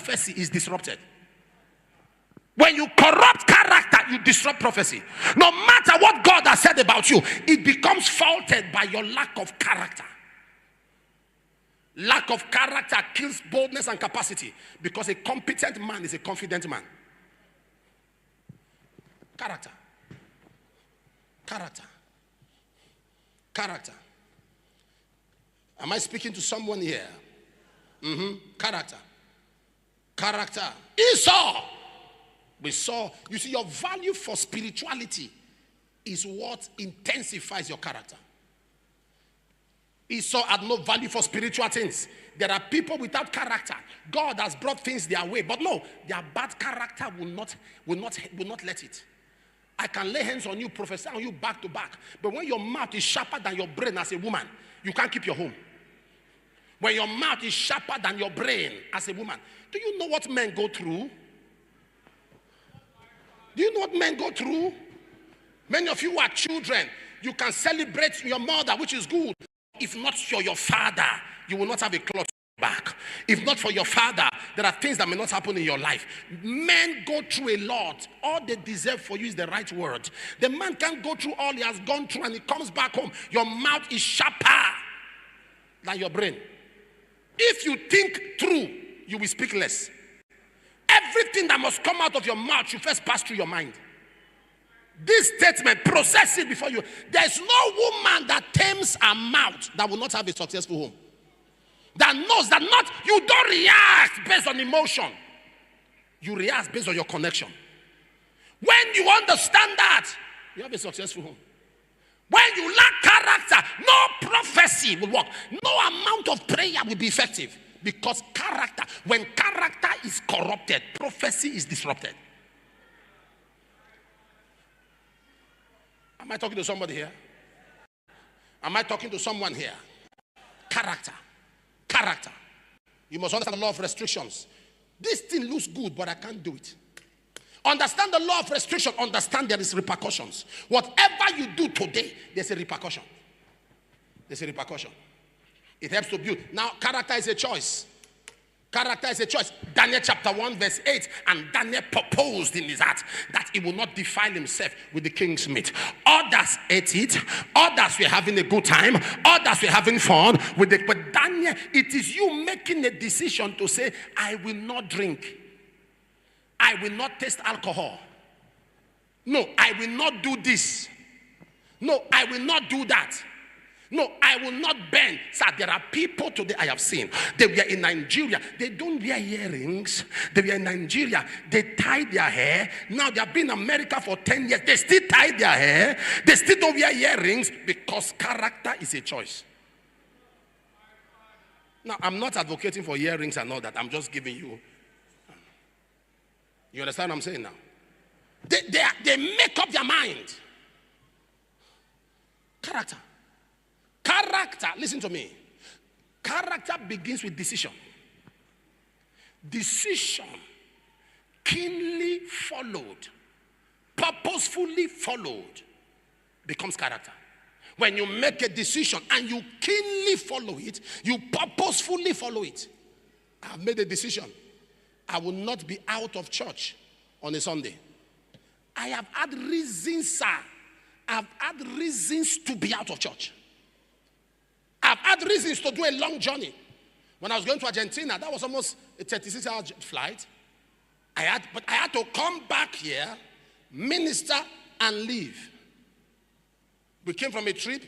prophecy is disrupted. When you corrupt character, you disrupt prophecy. No matter what God has said about you, it becomes faulted by your lack of character. Lack of character kills boldness and capacity, because a competent man is a confident man. Character. Character. Character. Am I speaking to someone here? Character. Character. Esau. We saw, you see, your value for spirituality is what intensifies your character. Esau had no value for spiritual things. There are people without character. God has brought things their way, but no, their bad character will not let it. I can lay hands on you, prophesy on you back to back, but when your mouth is sharper than your brain as a woman, you can't keep your home. When your mouth is sharper than your brain as a woman, do you know what men go through? Do you know what men go through? Many of you are children. You can celebrate your mother, which is good. If not for your father, you will not have a cloth back. If not for your father, there are things that may not happen in your life. Men go through a lot. All they deserve for you is the right word. The man can't go through all he has gone through, and he comes back home. Your mouth is sharper than your brain. If you think through, you will speak less. Everything that must come out of your mouth should first pass through your mind. This statement, process it before you. There's no woman that tames her mouth that will not have a successful home. That knows that not, you don't react based on emotion. You react based on your connection. When you understand that, you have a successful home. When you lack character, no prophecy will work. No amount of prayer will be effective. Because character, when character is corrupted, prophecy is disrupted. Am I talking to somebody here? Am I talking to someone here? Character. Character. You must understand the law of restrictions. This thing looks good, but I can't do it. Understand the law of restriction. Understand there is repercussions. Whatever you do today, there's a repercussion. There's a repercussion. It helps to build. Now, character is a choice. Character is a choice. Daniel chapter 1 verse 8. And Daniel proposed in his heart that he will not defile himself with the king's meat. Others ate it. Others were having a good time. Others were having fun with it. But Daniel, it is you making a decision to say, I will not drink. I will not taste alcohol. No, I will not do this. No, I will not do that. No, I will not bend. Sir, there are people today I have seen. They were in Nigeria. They don't wear earrings. They were in Nigeria. They tie their hair. Now they have been in America for 10 years. They still tie their hair. They still don't wear earrings because character is a choice. Now, I'm not advocating for earrings and all that. I'm just giving you. You understand what I'm saying now? They make up their mind. Character. Character, listen to me. Character begins with decision. Decision, keenly followed, purposefully followed, becomes character. When you make a decision and you keenly follow it, you purposefully follow it. I've made a decision. I will not be out of church on a Sunday. I have had reasons, sir. I've had reasons to be out of church. I've had reasons to do a long journey. When I was going to Argentina, that was almost a 36-hour flight. But I had to come back here, minister, and leave. We came from a trip.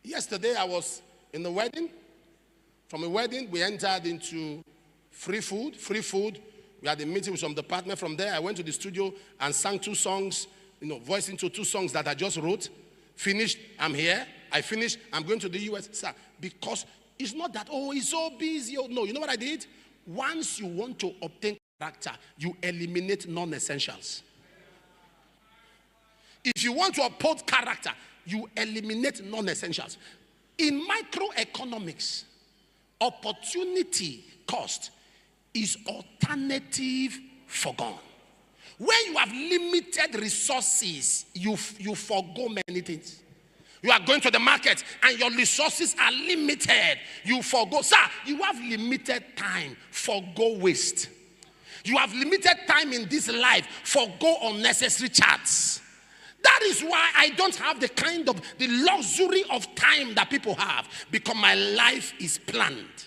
Yesterday, I was in the wedding. From a wedding, we entered into free food. We had a meeting with some department. From there, I went to the studio and sang 2 songs, voiced into 2 songs that I just wrote. Finished, I'm here. I finished, I'm going to the US. Sir, because it's not that, it's so busy. No, you know what I did? Once you want to obtain character, you eliminate non-essentials. If you want to uphold character, you eliminate non-essentials. In microeconomics, opportunity cost is alternative forgone. When you have limited resources, you forgo many things. You are going to the market and your resources are limited. You forgo. Sir, you have limited time. Forgo waste. You have limited time in this life. Forgo unnecessary chats. That is why I don't have the kind of the luxury of time that people have, because my life is planned.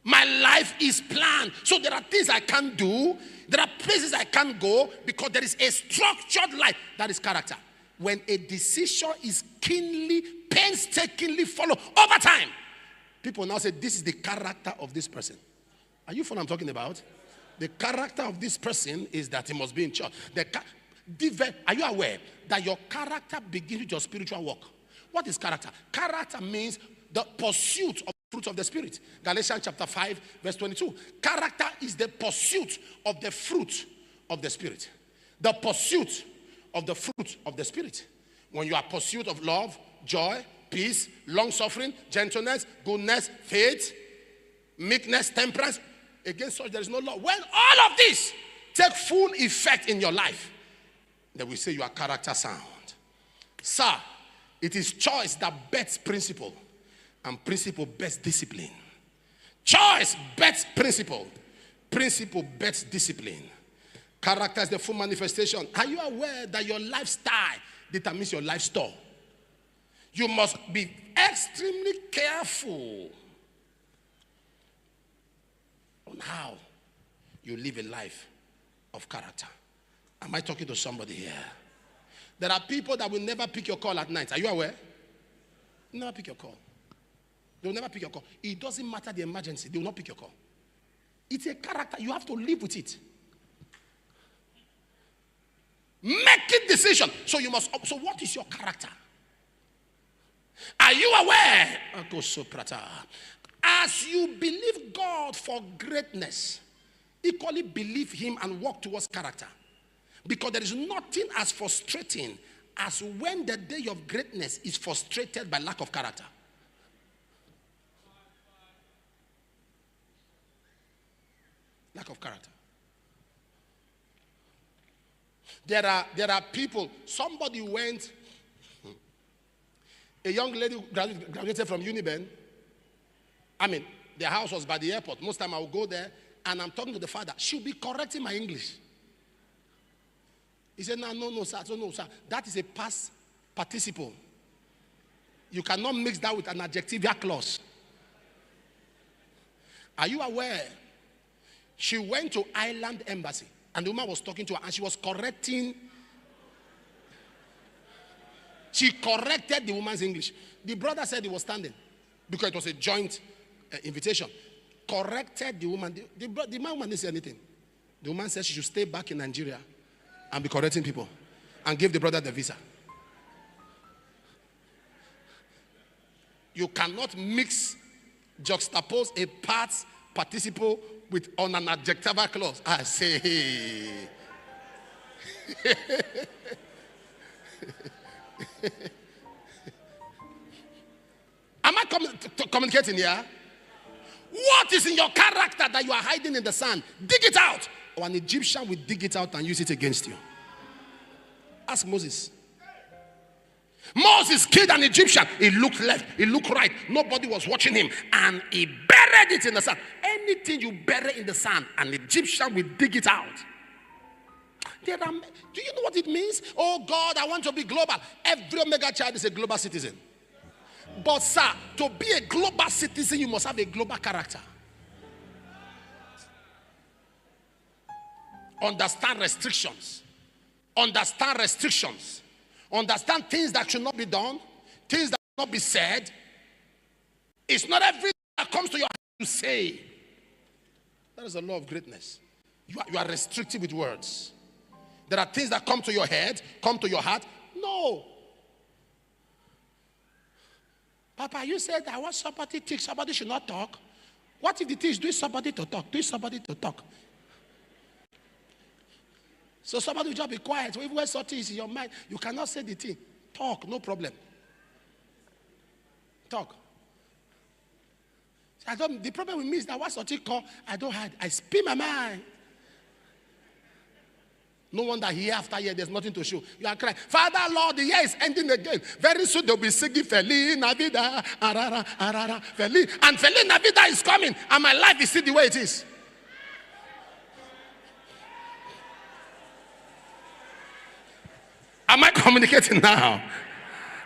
My life is planned. So there are things I can't do. There are places I can't go because there is a structured life. That is character. When a decision is keenly, painstakingly followed over time, people now say, this is the character of this person. Are you following what I'm talking about? The character of this person is that he must be in church. Are you aware that your character begins with your spiritual work? What is character? Character means the pursuit of fruit of the Spirit. Galatians chapter 5 verse 22. Character is the pursuit of the fruit of the Spirit. The pursuit of the fruit of the Spirit. When you are pursuit of love, joy, peace, long-suffering, gentleness, goodness, faith, meekness, temperance, against such there is no law. When all of this take full effect in your life, then we say you are character sound. Sir, it is choice that bets principle, and principle bets discipline. Choice bets principle. Principle bets discipline. Character is the full manifestation. Are you aware that your lifestyle determines your life store? You must be extremely careful on how you live a life of character. Am I talking to somebody here? There are people that will never pick your call at night. Are you aware? Never pick your call. They will never pick your call. It doesn't matter the emergency. They will not pick your call. It's a character. You have to live with it. Making decision. So what is your character? Are you aware? As you believe God for greatness, equally believe him and walk towards character. Because there is nothing as frustrating as when the day of greatness is frustrated by lack of character. Lack of character. There are people, somebody went, a young lady graduated from Uniben. I mean, their house was by the airport. Most time I would go there, and I'm talking to the father. She'll be correcting my English. He said, no, sir. That is a past participle. You cannot mix that with an adjectival clause. Are you aware? She went to Ireland Embassy, and the woman was talking to her, and she was correcting. She corrected the woman's English. The brother said he was standing because it was a joint invitation. Corrected the woman. The woman didn't say anything. The woman said she should stay back in Nigeria and be correcting people and give the brother the visa. You cannot juxtapose a past participle with on an adjectival clause. I say. Am I communicating here? What is in your character that you are hiding in the sand? Dig it out. Or an Egyptian will dig it out and use it against you. Ask Moses. Moses killed an Egyptian. He looked left, he looked right. Nobody was watching him. And he buried it in the sand. Anything you bury in the sand, an Egyptian will dig it out. Do you know what it means? Oh God, I want to be global. Every Omega child is a global citizen. But sir, to be a global citizen, you must have a global character. Understand restrictions. Understand restrictions. Understand things that should not be done. Things that should not be said. It's not everything that comes to your heart to say. That is the law of greatness. You are restricted with words. There are things that come to your head, come to your heart. No. Papa, you said that when somebody thinks somebody should not talk. What if the thing is doing somebody to talk? Doing somebody to talk. So somebody will just be quiet. Even when something is in your mind, you cannot say the thing. Talk, no problem. Talk. The problem with me is that once something comes, I don't hide. I speak my mind. No wonder year after year, there's nothing to show. You are crying, Father, Lord, the year is ending again. Very soon they'll be singing Feliz Navidad, arara, arara, Feliz. And Feliz Navidad is coming, and my life is still the way it is. Am I communicating now?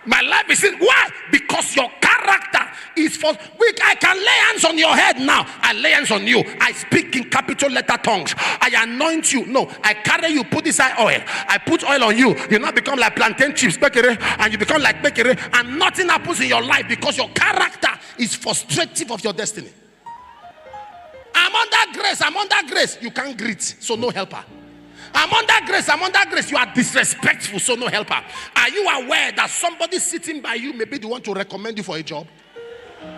My life is in. Why? Because your character is for. I can lay hands on your head now. I lay hands on you. I speak in capital letter tongues. I anoint you. No, I carry you. Put this oil. I put oil on you. You now become like plantain chips, and you become like bakery, and nothing happens in your life because your character is frustrative of your destiny. I'm under grace. I'm under grace. You can't greet, so no helper. I'm under grace. I'm under grace. You are disrespectful, so no helper. Are you aware that somebody sitting by you may be the one to recommend you for a job?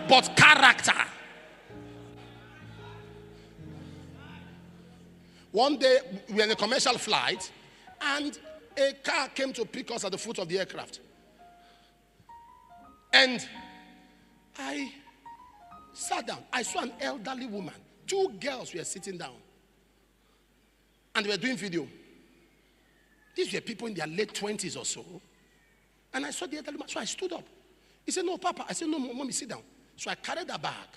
But character. One day, we were in a commercial flight, and a car came to pick us at the foot of the aircraft. And I sat down. I saw an elderly woman. 2 girls were sitting down. And they were doing video. These were people in their late 20s or so. And I saw the elderly man. So I stood up. He said, no, Papa. I said, no, Mommy, sit down. So I carried her bag.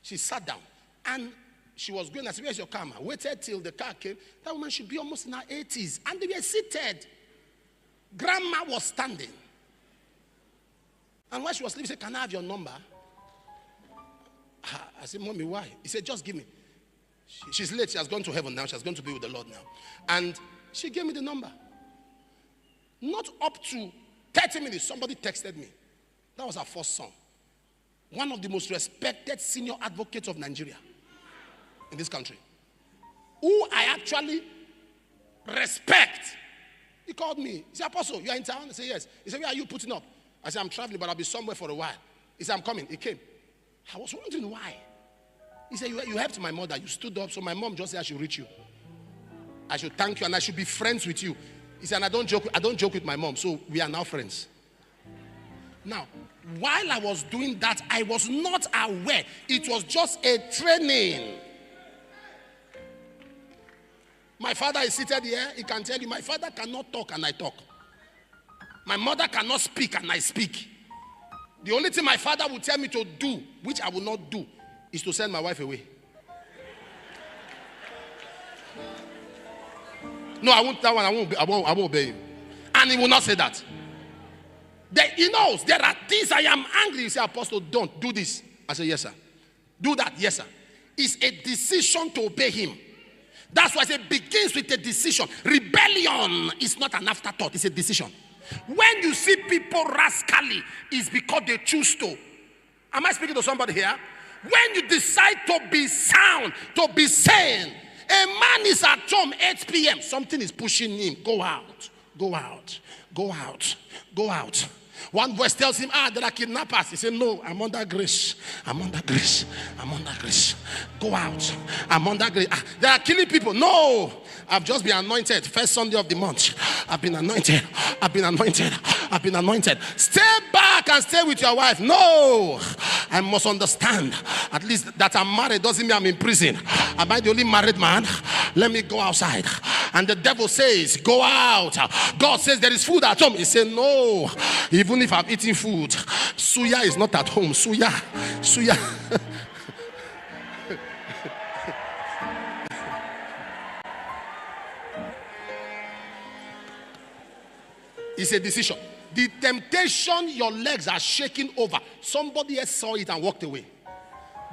She sat down. And she was going. I said, where's your car, ma? Waited till the car came. That woman should be almost in her 80s. And they were seated. Grandma was standing. And while she was leaving, she said, can I have your number? I said, Mommy, why? He said, just give me. She's late. She has gone to heaven now. She has gone to be with the Lord now. And she gave me the number. Not up to 30 minutes, somebody texted me. That was our first son. One of the most respected senior advocates of Nigeria in this country, who I actually respect. He called me. He said, Apostle, you are in town? I said, yes. He said, where are you putting up? I said, I'm traveling, but I'll be somewhere for a while. He said, I'm coming. He came. I was wondering why. He said, you helped my mother. You stood up, so my mom just said I should reach you. I should thank you, and I should be friends with you. He said, and I don't joke with my mom, so we are now friends. Now, while I was doing that, I was not aware. It was just a training. My father is seated here. He can tell you, my father cannot talk, and I talk. My mother cannot speak, and I speak. The only thing my father would tell me to do, which I will not do, is to send my wife away. No, I won't. That one, I won't obey you. And he will not say that. He knows there are things I am angry. He said, Apostle, don't do this. I said, yes, sir. Do that, yes, sir. It's a decision to obey him. That's why I say it begins with a decision. Rebellion is not an afterthought, it's a decision. When you see people rascally, it's because they choose to. Am I speaking to somebody here? When you decide to be sound, to be sane, a man is at home 8 p.m. Something is pushing him. Go out, go out, go out, go out. One voice tells him, there are kidnappers. He said, no, I'm under grace. I'm under grace. I'm under grace. Go out. I'm under grace. They are killing people. No, I've just been anointed. First Sunday of the month. I've been anointed. I've been anointed. I've been anointed. Stay back and stay with your wife. No, I must understand. At least that I'm married doesn't mean I'm in prison. Am I the only married man? Let me go outside. And the devil says, go out. God says there is food at home. He said, no. Even if I'm eating food, suya is not at home. Suya. It's a decision. The temptation your legs are shaking over, somebody else saw it and walked away.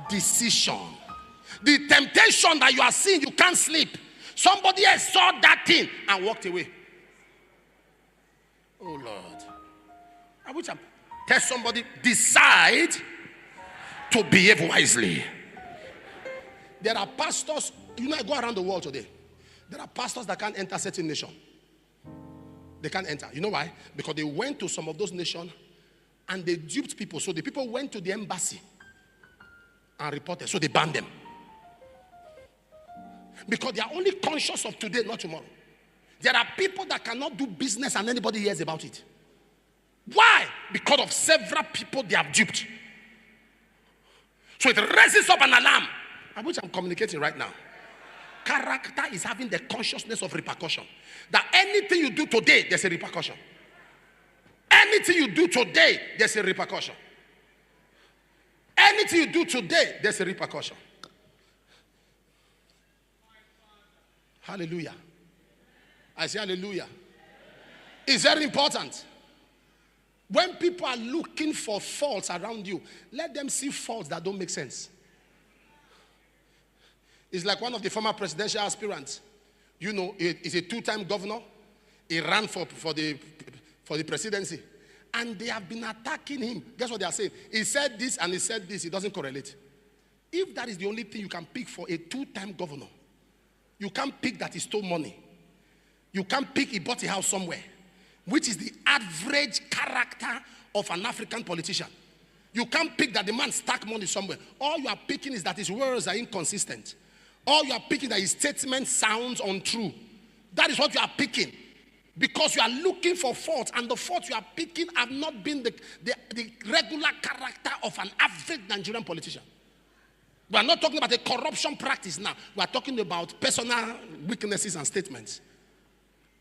Decision. The temptation that you are seeing, you can't sleep. Somebody else saw that thing and walked away. Oh Lord. I wish I tell somebody, decide to behave wisely. There are pastors, I go around the world today. There are pastors that can't enter certain nations. They can't enter. You know why? Because they went to some of those nations and they duped people. So the people went to the embassy and reported. So they banned them. Because they are only conscious of today, not tomorrow. There are people that cannot do business and anybody hears about it. Why? Because of several people they have duped. So it raises up an alarm. I wish I'm communicating right now. Character is having the consciousness of repercussion. That anything you do today, there's a repercussion. Anything you do today, there's a repercussion. Anything you do today, there's a repercussion. Hallelujah. I say hallelujah. It's very important. When people are looking for faults around you, let them see faults that don't make sense. It's like one of the former presidential aspirants. You know, he's a two-time governor. He ran for the presidency. And they have been attacking him. Guess what they are saying? He said this and he said this. It doesn't correlate. If that is the only thing you can pick for a two-time governor, you can't pick that he stole money. You can't pick he bought a house somewhere, which is the average character of an African politician. You can't pick that the man stacked money somewhere. All you are picking is that his words are inconsistent. All you are picking that his statement sounds untrue. That is what you are picking. Because you are looking for faults, and the faults you are picking have not been the regular character of an average Nigerian politician. We are not talking about a corruption practice now. We are talking about personal weaknesses and statements.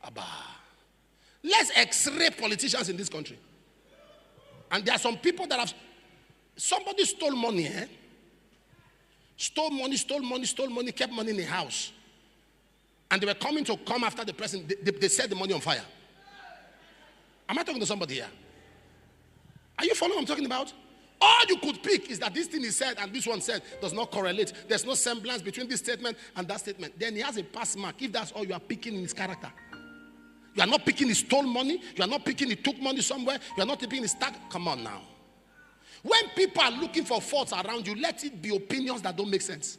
Abba. Let's x-ray politicians in this country. And there are some people that have... Somebody stole money, eh? Stole money, kept money in the house. And they were coming to come after the president. They set the money on fire. Am I talking to somebody here? Are you following what I'm talking about? All you could pick is that this thing is said and this one said does not correlate. There's no semblance between this statement and that statement. Then he has a pass mark if that's all you are picking in his character. You are not picking he stole money. You are not picking he took money somewhere. You are not picking he stacked. Come on now. When people are looking for faults around you, let it be opinions that don't make sense.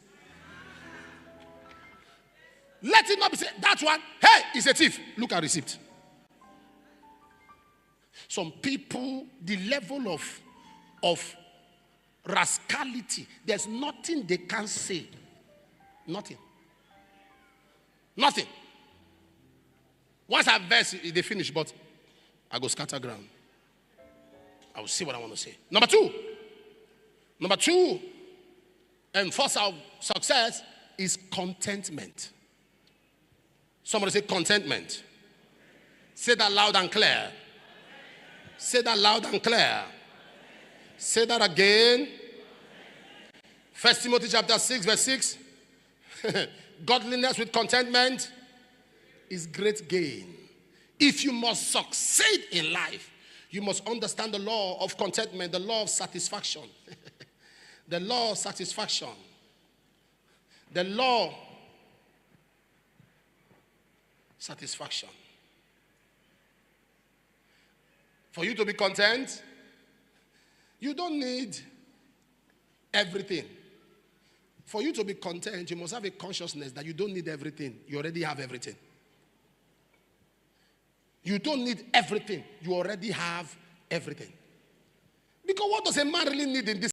Let it not be said, that one, hey, he's a thief. Look at receipt. Some people, the level of rascality, there's nothing they can say. Nothing. Nothing. Once I verse, they finish, but I go scatter ground. I will see what I want to say. Number two, and first of success is contentment. Somebody say contentment. Say that loud and clear. Say that loud and clear. Say that again. 1 Timothy chapter 6 verse 6. Godliness with contentment is great gain. If you must succeed in life, you must understand the law of contentment, the law of satisfaction. The law of satisfaction. The law satisfaction. For you to be content, you don't need everything. For you to be content, you must have a consciousness that you don't need everything. You already have everything. You don't need everything. You already have everything. Because what does a man really need in this